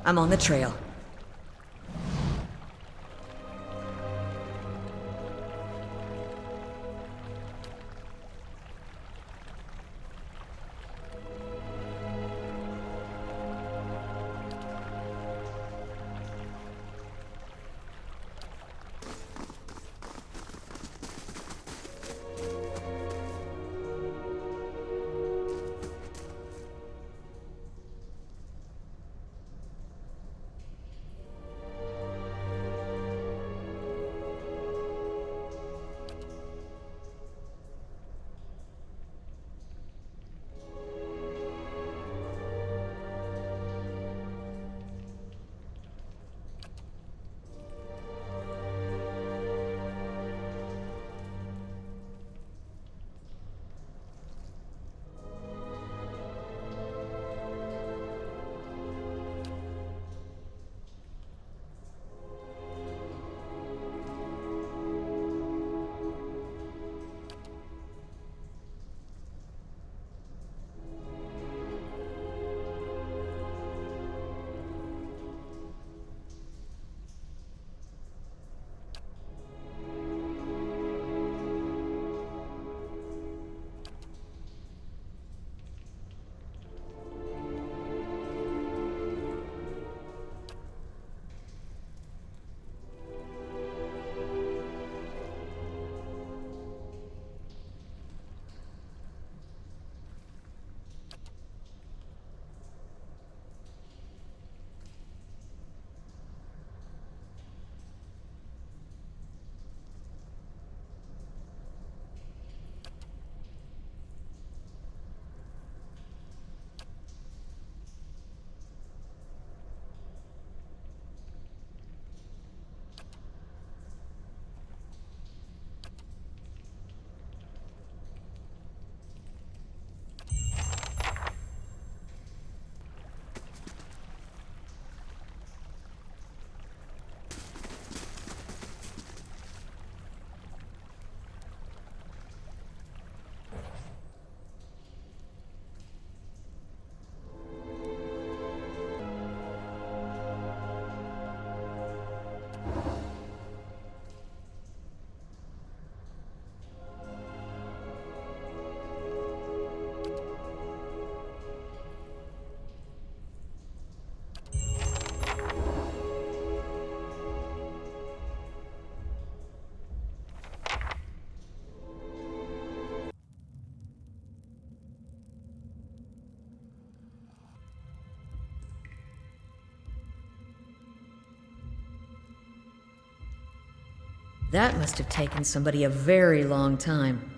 I'm on the trail. That must have taken somebody a very long time.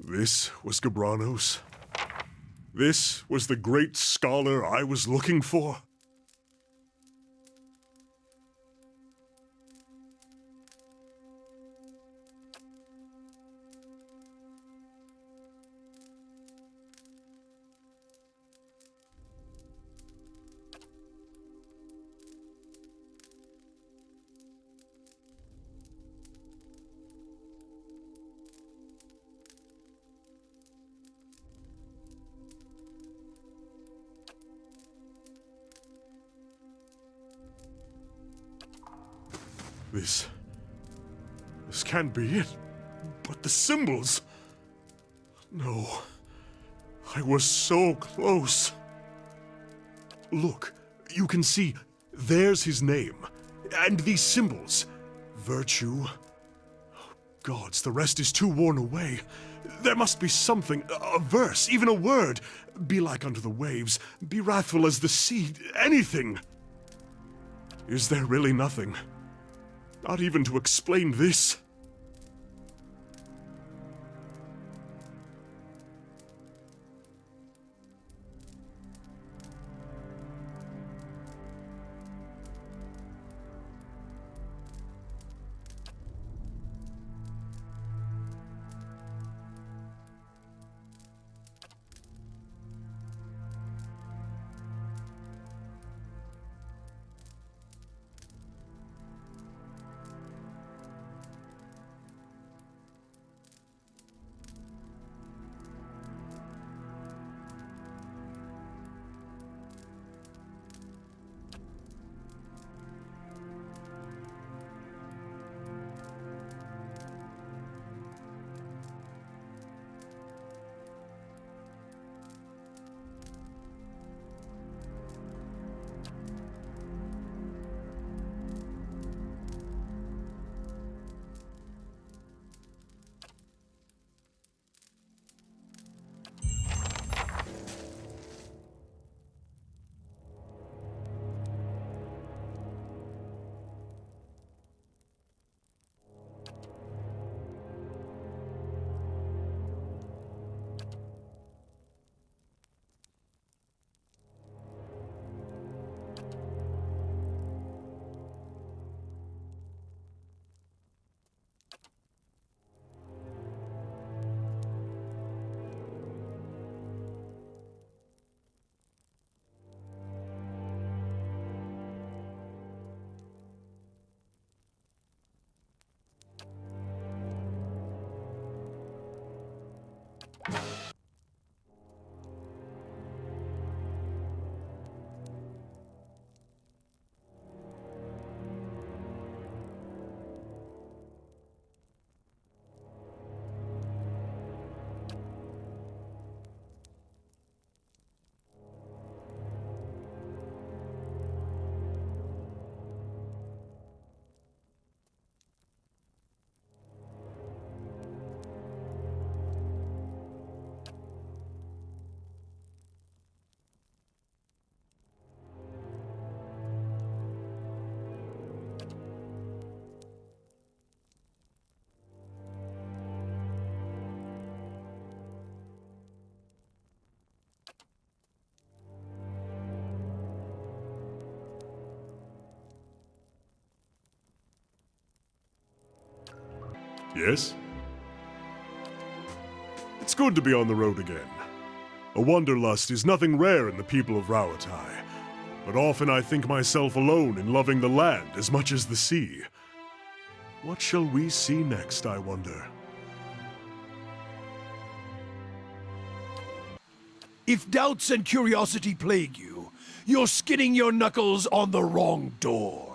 This was Gabranos. This was the great scholar I was looking for. This can't be it. But the symbols... No. I was so close. Look, you can see, there's his name. And these symbols. Virtue. Gods, the rest is too worn away. There must be something, a verse, even a word. Be like unto the waves, be wrathful as the sea, anything. Is there really nothing? Not even to explain this? Yes? It's good to be on the road again. A wanderlust is nothing rare in the people of Rawatai, but often I think myself alone in loving the land as much as the sea. What shall we see next, I wonder? If doubts and curiosity plague you, you're skinning your knuckles on the wrong door.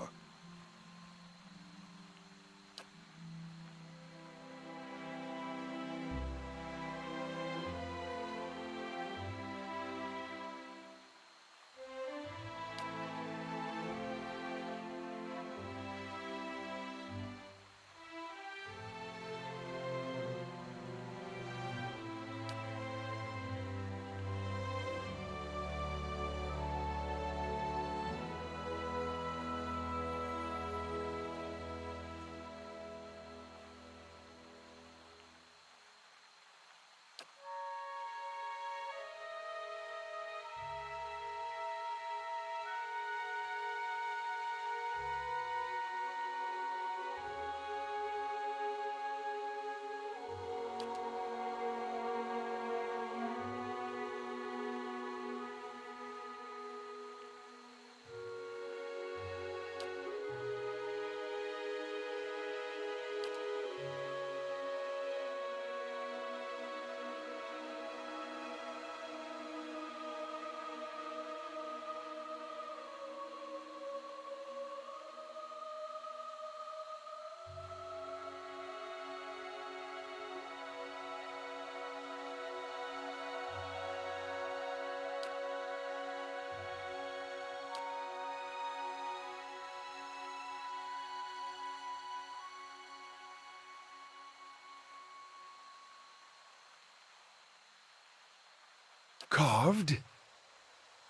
Carved?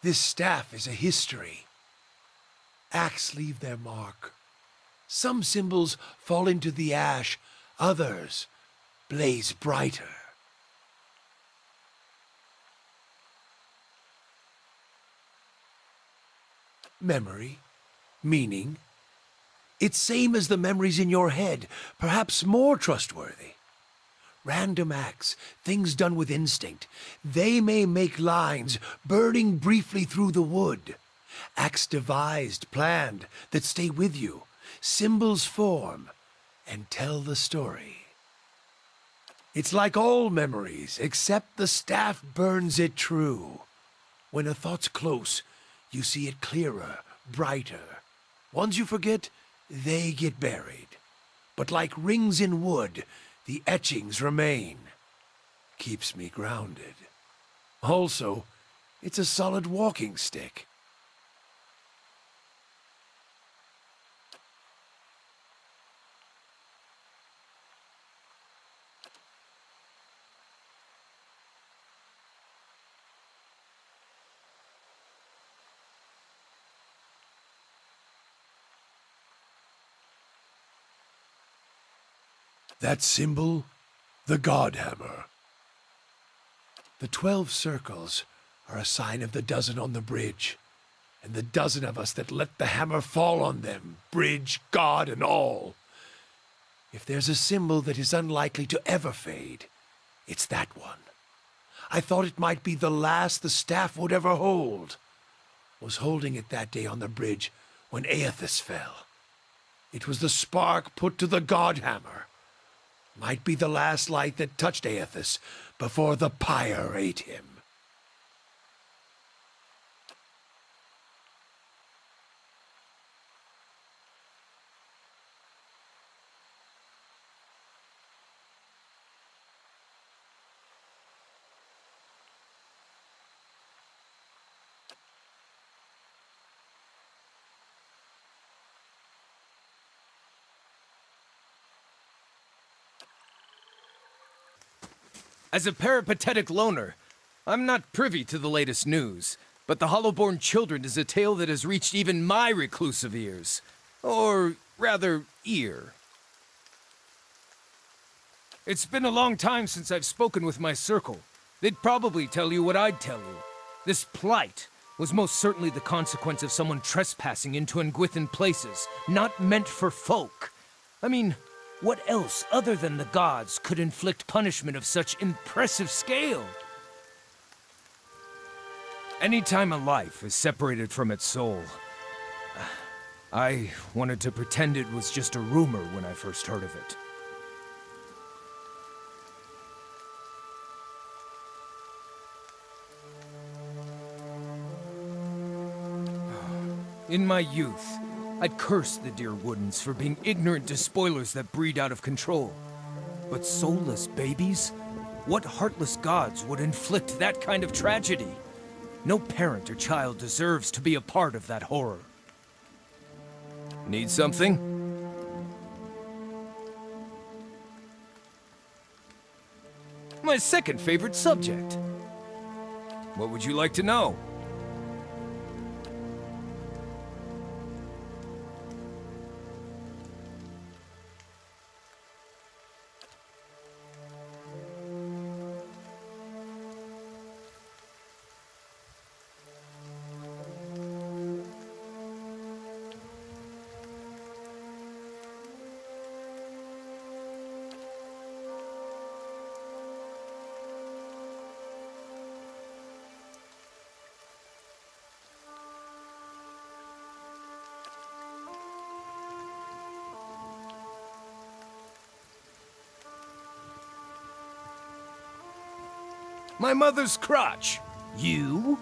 This staff is a history. Acts leave their mark. Some symbols fall into the ash, others blaze brighter. Memory, meaning. It's same as the memories in your head, perhaps more trustworthy. Random acts, things done with instinct, they may make lines burning briefly through the wood. Acts devised, planned, that stay with you. Symbols form and tell the story. It's like all memories, except the staff burns it true. When a thought's close, you see it clearer, brighter. Once you forget, they get buried. But like rings in wood, the etchings remain. Keeps me grounded. Also, it's a solid walking stick. That symbol, the God Hammer. The 12 circles are a sign of the dozen on the bridge, and the dozen of us that let the hammer fall on them, bridge, God, and all. If there's a symbol that is unlikely to ever fade, it's that one. I thought it might be the last the staff would ever hold. Was holding it that day on the bridge when Aethys fell. It was the spark put to the God Hammer. Might be the last light that touched Aethys before the pyre ate him. As a peripatetic loner, I'm not privy to the latest news, but the Hollowborn Children is a tale that has reached even my reclusive ears. Or, rather, ear. It's been a long time since I've spoken with my circle. They'd probably tell you what I'd tell you. This plight was most certainly the consequence of someone trespassing into Engwithan places, not meant for folk. I mean, what else other than the gods could inflict punishment of such impressive scale? Anytime a life is separated from its soul, I wanted to pretend it was just a rumor when I first heard of it. In my youth, I'd cursed the dear Woodens for being ignorant to spoilers that breed out of control. But soulless babies? What heartless gods would inflict that kind of tragedy? No parent or child deserves to be a part of that horror. Need something? My second favorite subject. What would you like to know? My mother's crotch. You?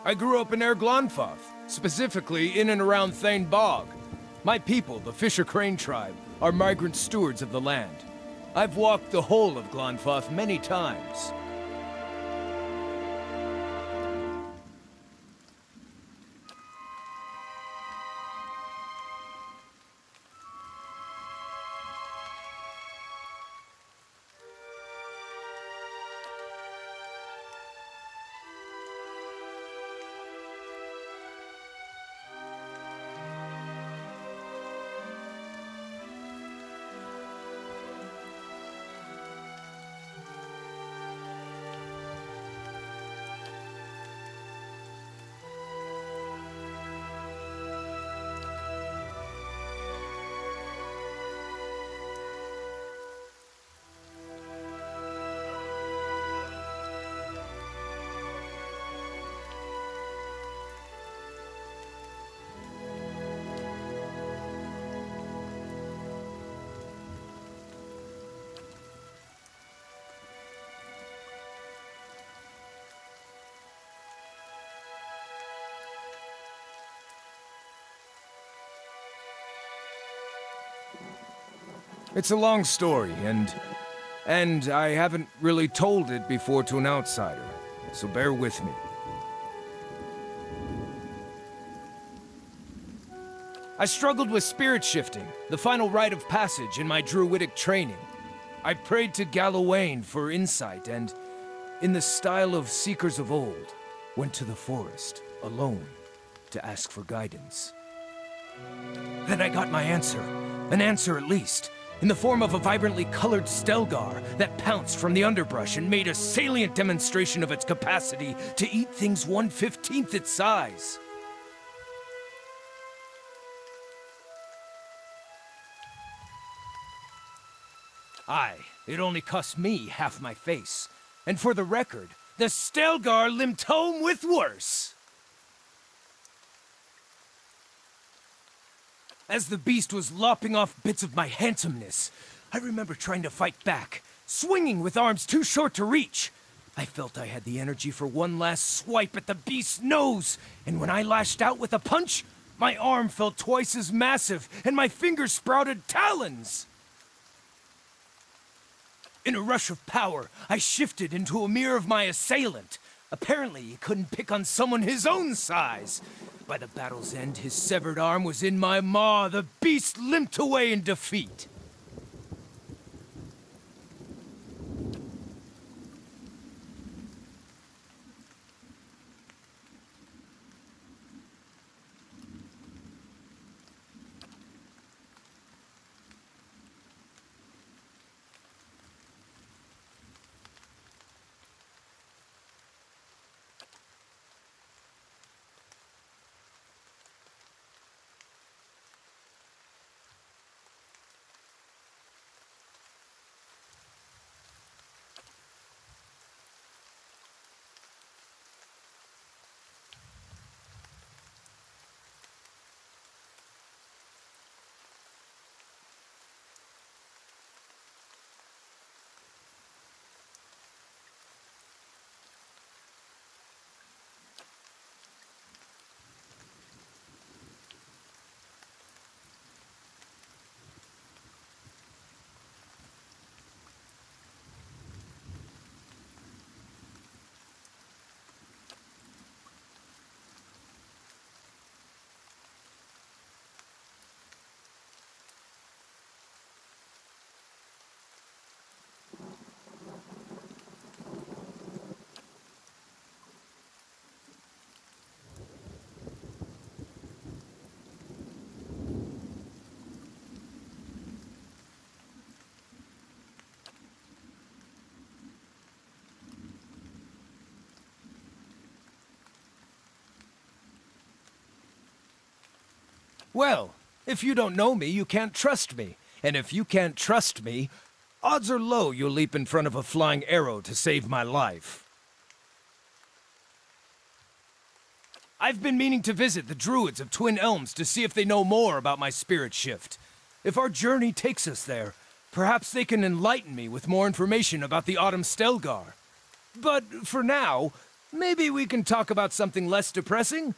I grew up in Éir-Glanfata, specifically in and around Thane Bog. My people, the Fisher Crane tribe, are migrant stewards of the land. I've walked the whole of Glonfoth many times. It's a long story, and I haven't really told it before to an outsider, so bear with me. I struggled with spirit shifting, the final rite of passage in my druidic training. I prayed to Galawain for insight and, in the style of seekers of old, went to the forest, alone, to ask for guidance. Then I got my answer, an answer at least, in the form of a vibrantly colored Stelgar that pounced from the underbrush and made a salient demonstration of its capacity to eat things 1/15 its size. Aye, it only cost me half my face. And for the record, the Stelgar limped home with worse. As the beast was lopping off bits of my handsomeness, I remember trying to fight back, swinging with arms too short to reach. I felt I had the energy for one last swipe at the beast's nose, and when I lashed out with a punch, my arm felt twice as massive, and my fingers sprouted talons. In a rush of power, I shifted into a mirror of my assailant. Apparently, he couldn't pick on someone his own size. By the battle's end, his severed arm was in my maw. The beast limped away in defeat. Well, if you don't know me, you can't trust me. And if you can't trust me, odds are low you'll leap in front of a flying arrow to save my life. I've been meaning to visit the Druids of Twin Elms to see if they know more about my spirit shift. If our journey takes us there, perhaps they can enlighten me with more information about the Autumn Stelgar. But for now, maybe we can talk about something less depressing?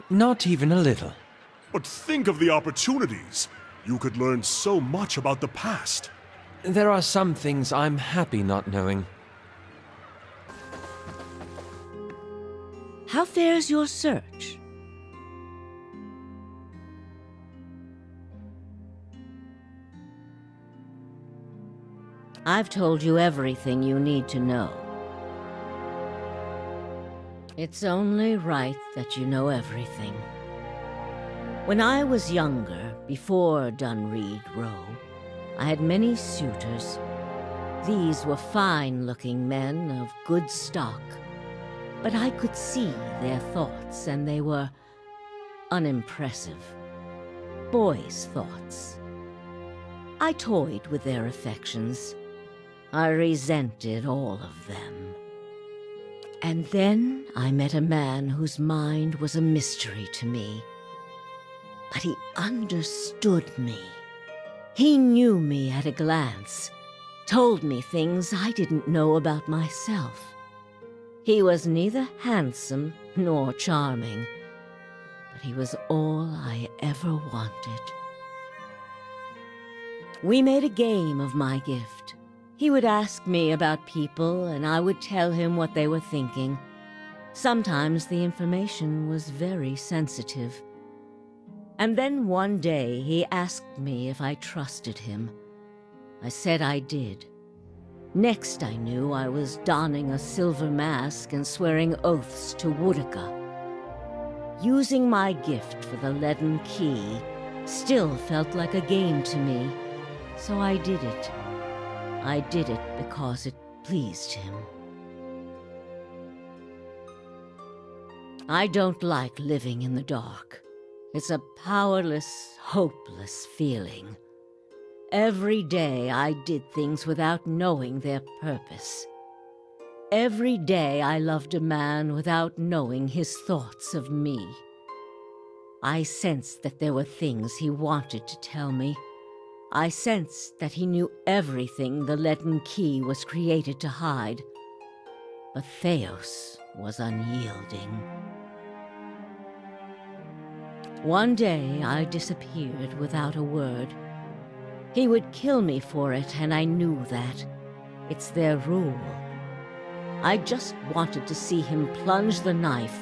Not even a little. But think of the opportunities. You could learn so much about the past. There are some things I'm happy not knowing. How fares your search? I've told you everything you need to know. It's only right that you know everything. When I was younger, before Dunreed Row, I had many suitors. These were fine-looking men of good stock, but I could see their thoughts, and they were unimpressive. Boys' thoughts. I toyed with their affections. I resented all of them. And then I met a man whose mind was a mystery to me. But he understood me. He knew me at a glance, told me things I didn't know about myself. He was neither handsome nor charming, but he was all I ever wanted. We made a game of my gift. He would ask me about people, and I would tell him what they were thinking. Sometimes the information was very sensitive. And then one day he asked me if I trusted him. I said I did. Next I knew I was donning a silver mask and swearing oaths to Woodica. Using my gift for the leaden key still felt like a game to me, so I did it. I did it because it pleased him. I don't like living in the dark. It's a powerless, hopeless feeling. Every day I did things without knowing their purpose. Every day I loved a man without knowing his thoughts of me. I sensed that there were things he wanted to tell me. I sensed that he knew everything the leaden key was created to hide. But Theos was unyielding. One day I disappeared without a word. He would kill me for it, and I knew that. It's their rule. I just wanted to see him plunge the knife,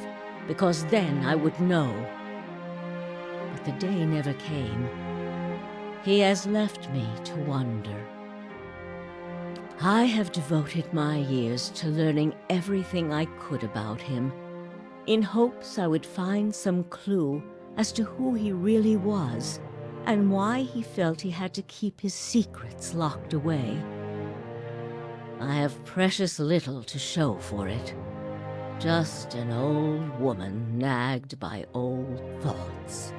because then I would know. But the day never came. He has left me to wonder. I have devoted my years to learning everything I could about him, in hopes I would find some clue as to who he really was, and why he felt he had to keep his secrets locked away. I have precious little to show for it. Just an old woman nagged by old thoughts.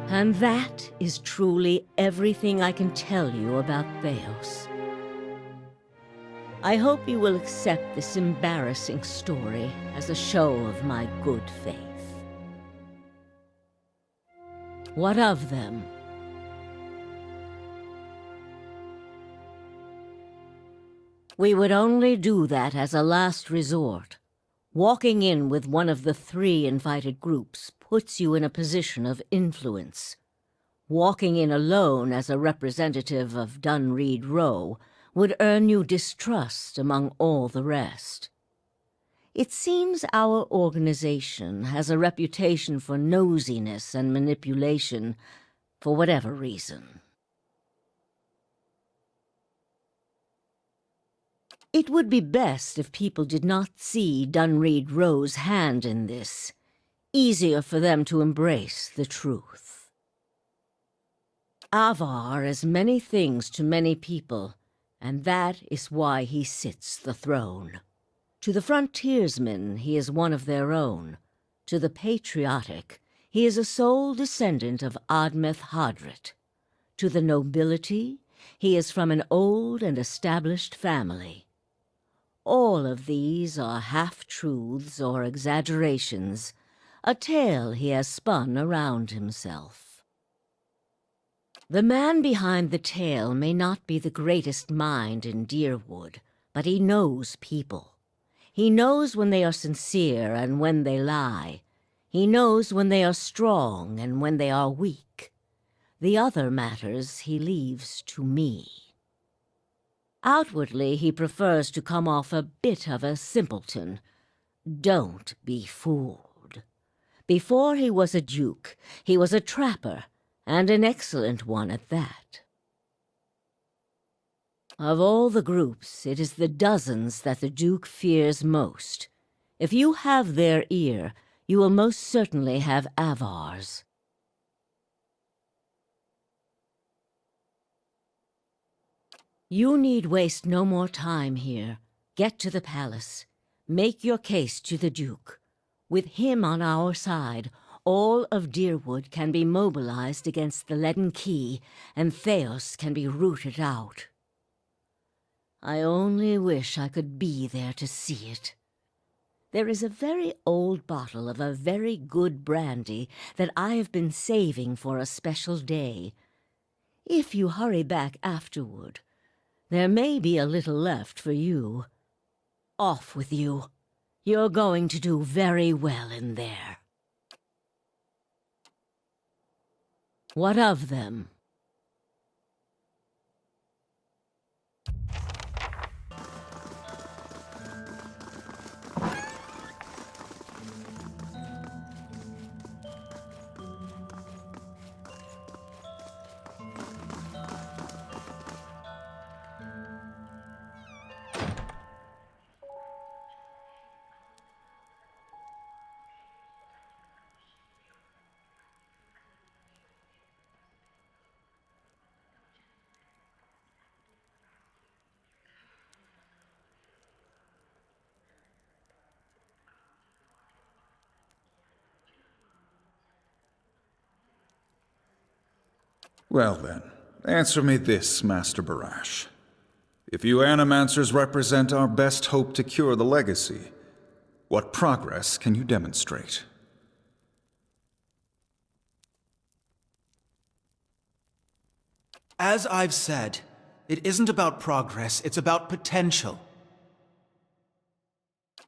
And that is truly everything I can tell you about Theos. I hope you will accept this embarrassing story as a show of my good faith. What of them? We would only do that as a last resort. Walking in with one of the 3 invited groups puts you in a position of influence. Walking in alone as a representative of Dunreed Row would earn you distrust among all the rest. It seems our organization has a reputation for nosiness and manipulation, for whatever reason. It would be best if people did not see Dunreed Row's hand in this. Easier for them to embrace the truth. Avar is many things to many people, and that is why he sits the throne. To the frontiersmen, he is one of their own. To the patriotic, he is a sole descendant of Admeth Hadret. To the nobility, he is from an old and established family. All of these are half-truths or exaggerations, a tale he has spun around himself. The man behind the tale may not be the greatest mind in Deerwood, but he knows people. He knows when they are sincere and when they lie. He knows when they are strong and when they are weak. The other matters he leaves to me. Outwardly, he prefers to come off a bit of a simpleton. Don't be fooled. Before he was a duke, he was a trapper, and an excellent one at that. Of all the groups, it is the dozens that the Duke fears most. If you have their ear, you will most certainly have Avar's. You need waste no more time here. Get to the palace. Make your case to the Duke. With him on our side, all of Deerwood can be mobilized against the Leaden Key, and Theos can be rooted out. I only wish I could be there to see it. There is a very old bottle of a very good brandy that I have been saving for a special day. If you hurry back afterward, there may be a little left for you. Off with you. You're going to do very well in there. What of them? Well then, answer me this, Master Barash. If you Animancers represent our best hope to cure the legacy, what progress can you demonstrate? As I've said, it isn't about progress, it's about potential.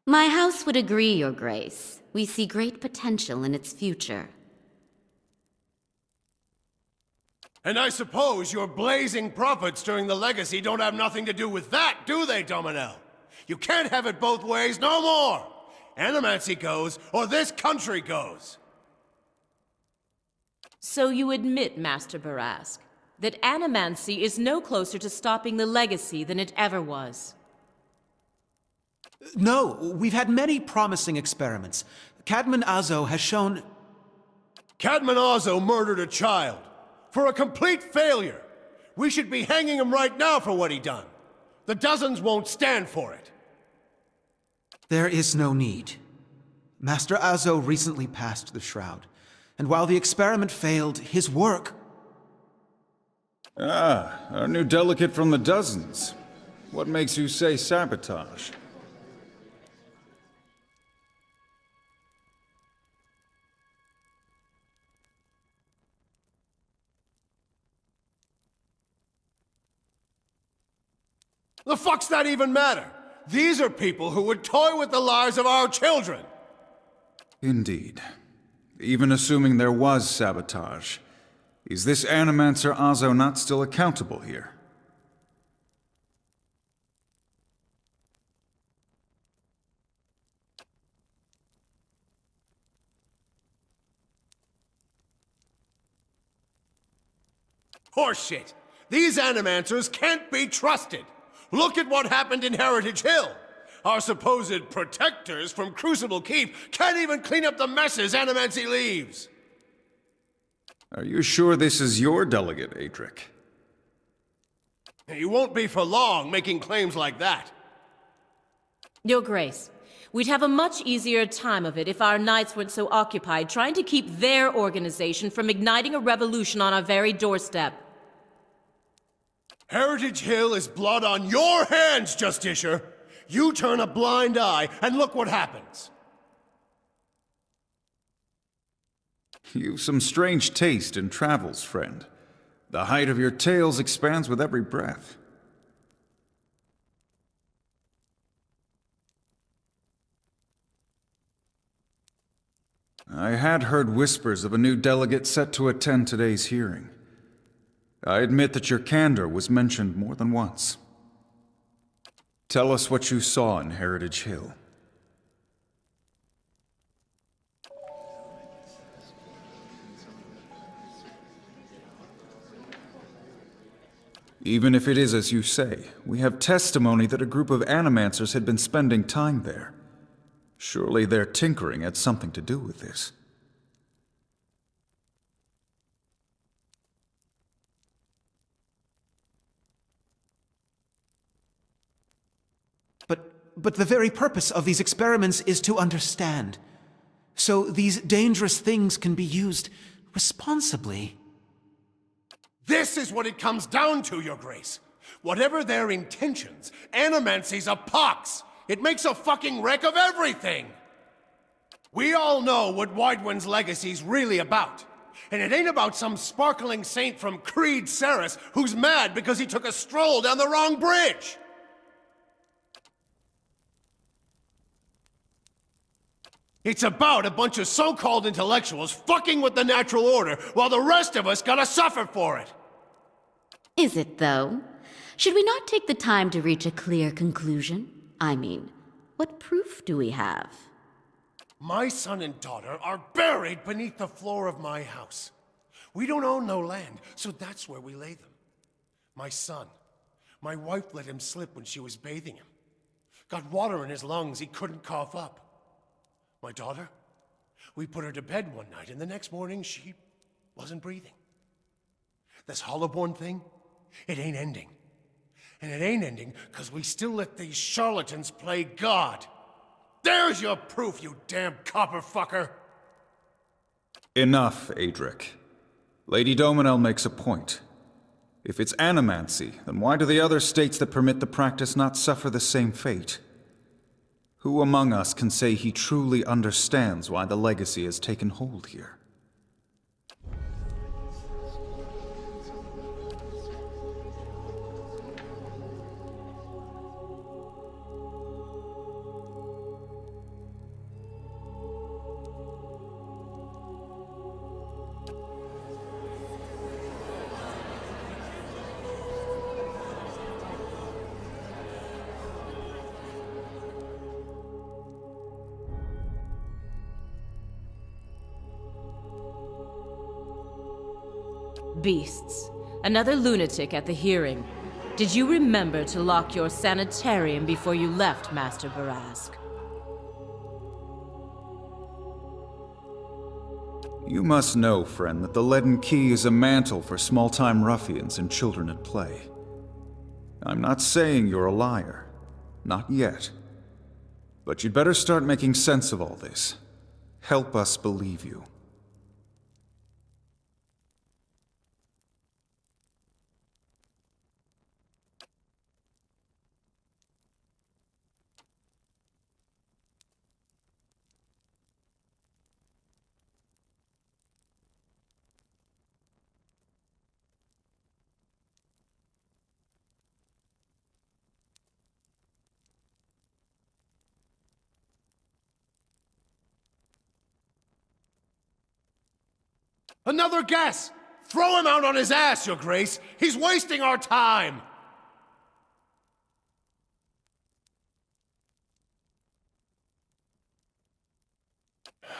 My house would agree, Your Grace. We see great potential in its future. And I suppose your blazing profits during the legacy don't have nothing to do with that, do they, Dominel? You can't have it both ways no more! Animancy goes, or this country goes! So you admit, Master Barask, that Animancy is no closer to stopping the legacy than it ever was? No, we've had many promising experiments. Cadman Azo has shown... Cadman Azo murdered a child. For a complete failure. We should be hanging him right now for what he done. The dozens won't stand for it. There is no need. Master Azo recently passed the Shroud, and while the experiment failed, his work... Ah, our new delegate from the dozens. What makes you say sabotage? The fuck's that even matter? These are people who would toy with the lives of our children! Indeed. Even assuming there was sabotage, is this Animancer Azo not still accountable here? Horseshit! These Animancers can't be trusted! Look at what happened in Heritage Hill! Our supposed protectors from Crucible Keep can't even clean up the messes Animancy leaves! Are you sure this is your delegate, Adric? You won't be for long making claims like that. Your Grace, we'd have a much easier time of it if our knights weren't so occupied trying to keep their organization from igniting a revolution on our very doorstep. Heritage Hill is blood on your hands, Justicia! You turn a blind eye, and look what happens! You've some strange taste in travels, friend. The height of your tales expands with every breath. I had heard whispers of a new delegate set to attend today's hearing. I admit that your candor was mentioned more than once. Tell us what you saw in Heritage Hill. Even if it is as you say, we have testimony that a group of animancers had been spending time there. Surely their tinkering had something to do with this. But the very purpose of these experiments is to understand. So these dangerous things can be used responsibly. This is what it comes down to, Your Grace. Whatever their intentions, animancy's a pox. It makes a fucking wreck of everything. We all know what Widewind's legacy's really about. And it ain't about some sparkling saint from Creed Ceres who's mad because he took a stroll down the wrong bridge. It's about a bunch of so-called intellectuals fucking with the natural order while the rest of us gotta suffer for it. Is it, though? Should we not take the time to reach a clear conclusion? I mean, what proof do we have? My son and daughter are buried beneath the floor of my house. We don't own no land, so that's where we lay them. My son, my wife let him slip when she was bathing him. Got water in his lungs he couldn't cough up. My daughter, we put her to bed one night, and the next morning she wasn't breathing. This Hollowborn thing, it ain't ending. And it ain't ending because we still let these charlatans play God. There's your proof, you damn copper fucker! Enough, Adric. Lady Dominel makes a point. If it's animancy, then why do the other states that permit the practice not suffer the same fate? Who among us can say he truly understands why the legacy has taken hold here? Beasts. Another lunatic at the hearing. Did you remember to lock your sanitarium before you left, Master Barask? You must know, friend, that the leaden key is a mantle for small-time ruffians and children at play. I'm not saying you're a liar. Not yet. But you'd better start making sense of all this. Help us believe you. Another guess! Throw him out on his ass, Your Grace! He's wasting our time!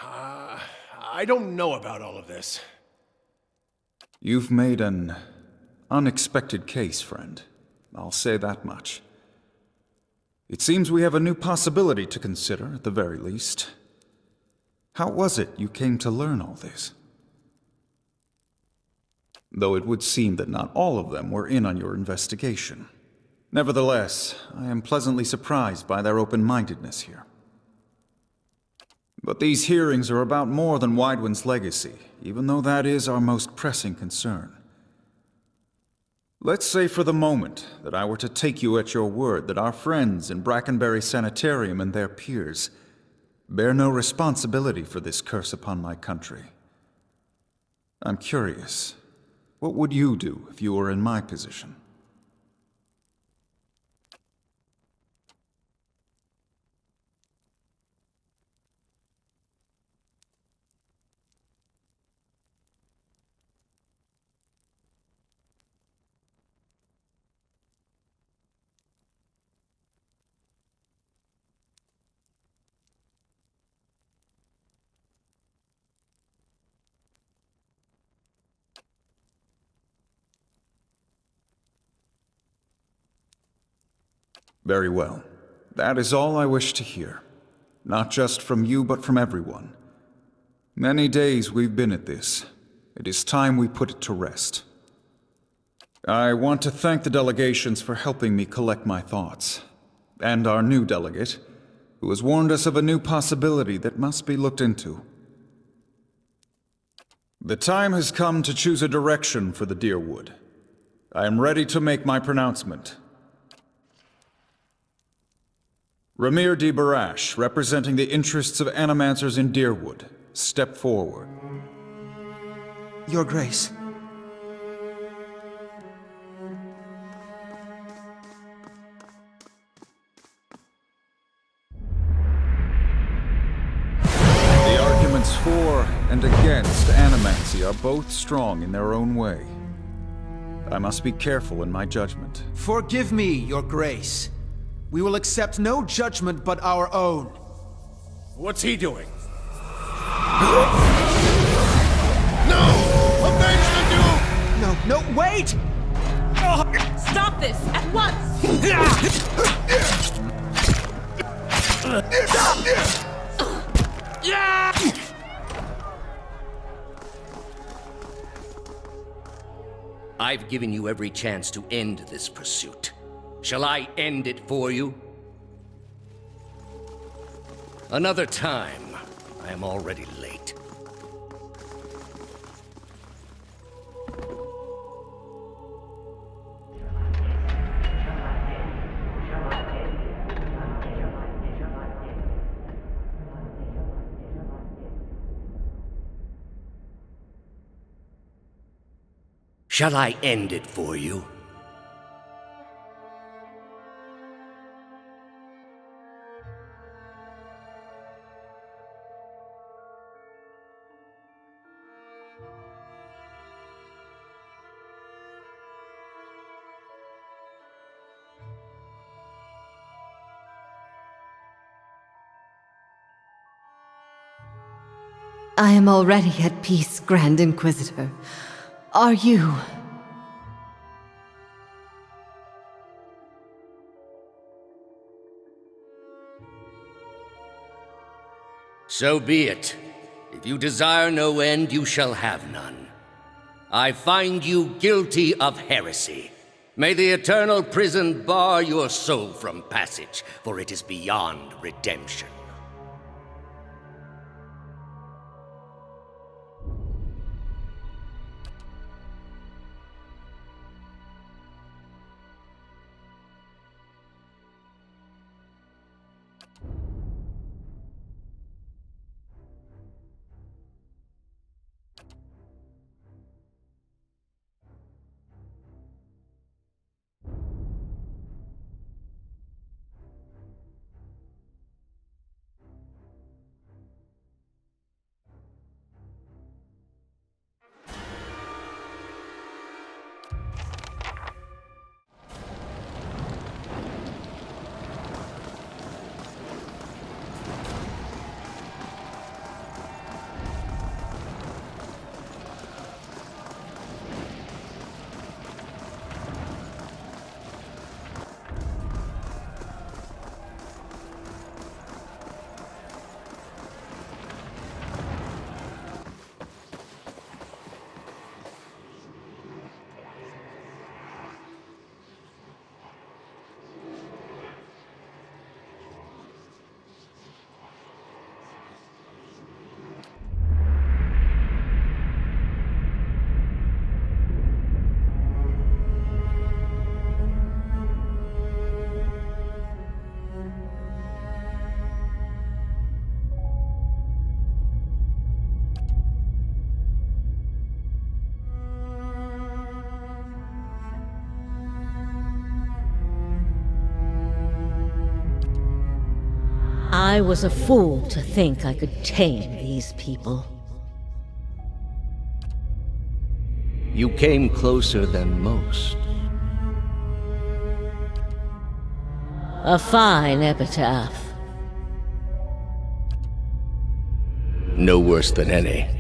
I don't know about all of this. You've made an unexpected case, friend. I'll say that much. It seems we have a new possibility to consider, at the very least. How was it you came to learn all this? Though it would seem that not all of them were in on your investigation. Nevertheless, I am pleasantly surprised by their open-mindedness here. But these hearings are about more than Widewind's legacy, even though that is our most pressing concern. Let's say for the moment that I were to take you at your word that our friends in Brackenbury Sanitarium and their peers bear no responsibility for this curse upon my country. I'm curious. What would you do if you were in my position? Very well. That is all I wish to hear. Not just from you, but from everyone. Many days we've been at this. It is time we put it to rest. I want to thank the delegations for helping me collect my thoughts. And our new delegate, who has warned us of a new possibility that must be looked into. The time has come to choose a direction for the Deerwood. I am ready to make my pronouncement. Ramir D. Barash, representing the interests of animancers in Deerwood, step forward. Your Grace. The arguments for and against animancy are both strong in their own way. I must be careful in my judgment. Forgive me, Your Grace. We will accept no judgment but our own. What's he doing? No! Avenge the Duke! No, wait! Stop this at once! I've given you every chance to end this pursuit. Shall I end it for you? Another time. I am already late. Shall I end it for you? I am already at peace, Grand Inquisitor. Are you? So be it. If you desire no end, you shall have none. I find you guilty of heresy. May the eternal prison bar your soul from passage, for it is beyond redemption. I was a fool to think I could tame these people. You came closer than most. A fine epitaph. No worse than any.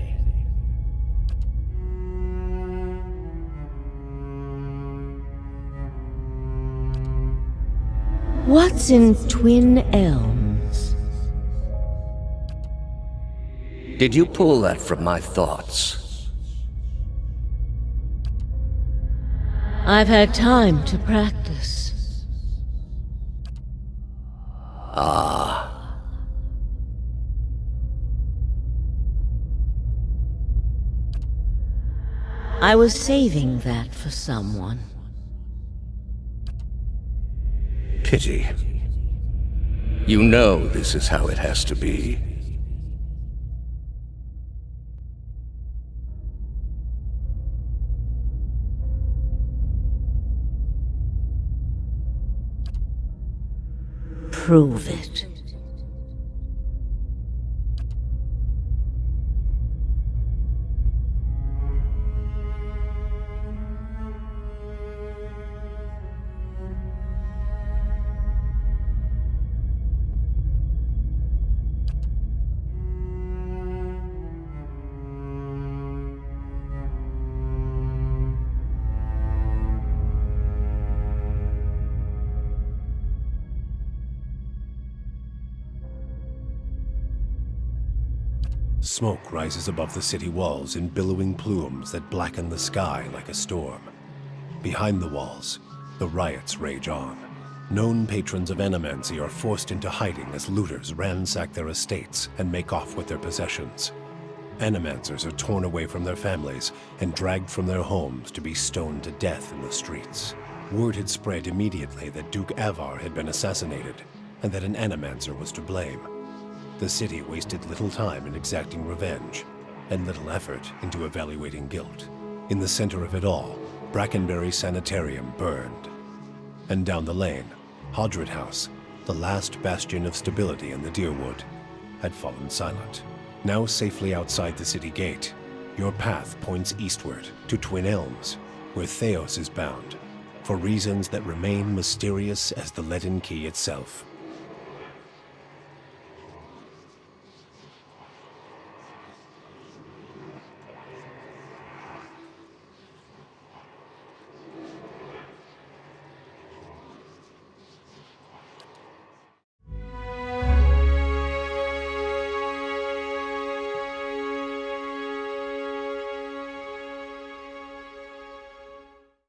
What's in Twin Elms? Did you pull that from my thoughts? I've had time to practice. Ah. I was saving that for someone. Pity. You know this is how it has to be. Prove it. Smoke rises above the city walls in billowing plumes that blacken the sky like a storm. Behind the walls, the riots rage on. Known patrons of animancy are forced into hiding as looters ransack their estates and make off with their possessions. Animancers are torn away from their families and dragged from their homes to be stoned to death in the streets. Word had spread immediately that Duke Avar had been assassinated, and that an animancer was to blame. The city wasted little time in exacting revenge, and little effort into evaluating guilt. In the center of it all, Brackenberry Sanitarium burned. And down the lane, Hadrate House, the last bastion of stability in the Deerwood, had fallen silent. Now safely outside the city gate, your path points eastward to Twin Elms, where Theos is bound, for reasons that remain mysterious as the leaden key itself.